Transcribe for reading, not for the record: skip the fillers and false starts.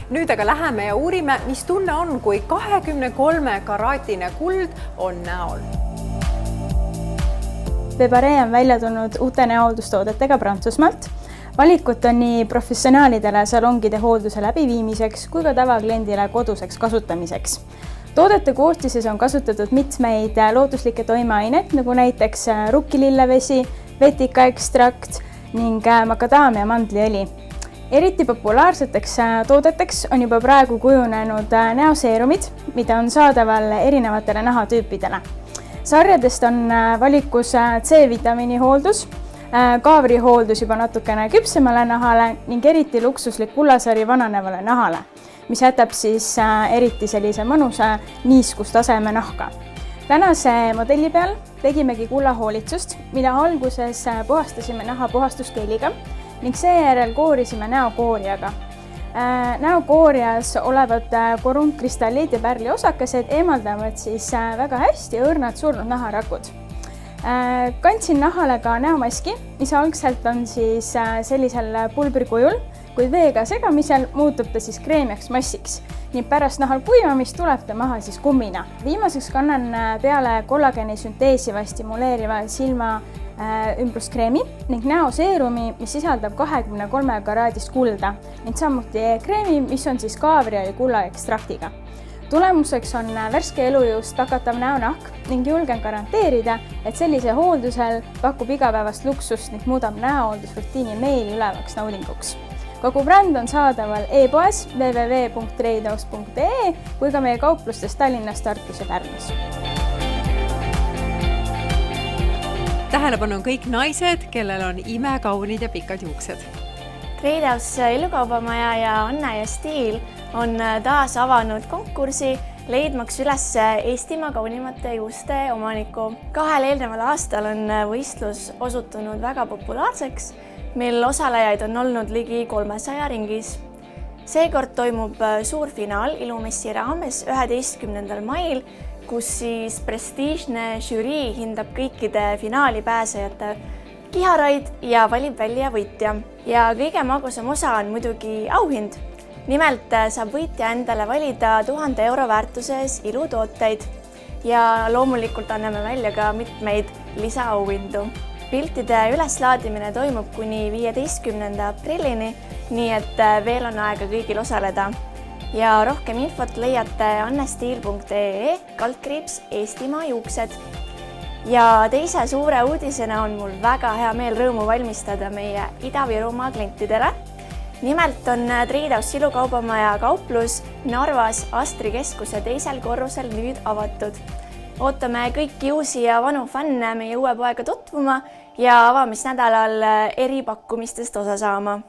Nüüd aga läheme ja uurime, mis tunne on, kui 23-karaatine kuld on näol. Bebaré on välja tulnud uute näohooldustoodetega Prantsusmaalt. Valikut on nii professionaalidele salongide hoolduse läbiviimiseks kui ka tavakliendile koduseks kasutamiseks. Toodete koostises on kasutatud mitmeid looduslikke toimeaineid, nagu näiteks rukkilillevesi, vetikaekstrakt ning makadaamia mandliõli. Eriti populaarseteks toodeteks on juba praegu kujunenud näoseerumid, mida on saadaval erinevatele nahatüüpidele. Sarjadest on valikus C-vitamiini hooldus, kaavri hooldus juba natukene küpsemale nahale ning eriti luksuslik kullasari vananevale nahale, mis jätab siis eriti sellise mõnusa niiskustaseme nahka. Tänase modelli peal tegimegi kullahoolitsust, mille alguses puhastasime naha puhastuskeeliga ning seejärel koorisime näokoorijaga. Näokoorias olevad korundkristallid ja pärliosakesed eemaldavad siis väga hästi õrnad surnud naharakud. Kandsin nahale ka näomaski, mis algselt on siis sellisel pulbrikujul, kuid veega segamisel muutub ta siis kreemiaks massiks. Nii pärast nahal kuivamist tuleb ta maha siis kummina. Viimaseks kannan peale kollageni sünteesiva stimuleeriva silma ümbruskreemi ning näoseerumi, mis sisaldab 23 karaadist kulda ning samuti kreemi, mis on siis kaavri ja kulla ekstraktiga. Tulemuseks on värske elujõust pakatav näonahk ning julgen garanteerida, et sellise hooldusel pakub igapäevast luksust ning muudab näohooldusrutiini meeliülevaks naudinguks. Kogu bränd on saadaval e-poes www.treidaus.ee kui ka meie kauplustes Tallinnas, Tartus ja Pärnus. Tähelepanu on kõik naised, kellel on imekaunid ja pikad juuksed. Treidaus elukaubamaja ja Anna ja Stiil on taas avanud konkursi, leidmaks üles Eestimaa kaunimate juuste omaniku. 2 eelneval aastal on võistlus osutunud väga populaarseks, mil osalejaid on olnud ligi 300 ringis. Seekord toimub suur finaal Ilumessi raames 11. mail, kus siis prestiižne žürii hindab kõikide finaali pääsejate kiharaid ja valib välja võitja. Ja kõige magusam osa on muidugi auhind. Nimelt saab võitja endale valida 1000 euro väärtuses ilutooteid ja loomulikult anname välja ka mitmeid lisaauhindu. Piltide üleslaadimine toimub kuni 15. aprillini, nii et veel on aega kõigil osaleda. Ja rohkem infot leiate annestiil.ee/Eestimaa juuksed. Ja teise suure uudisena on mul väga hea meel rõõmu valmistada meie Ida-Virumaa klientidele. Nimelt on Treidaus elukaubamaja kauplus Narvas Astri keskuse 2. korrusel nüüd avatud. Ootame kõiki uusi ja vanu fänne meie uue poega tutvuma ja avamisnädalal eripakkumistest osa saama.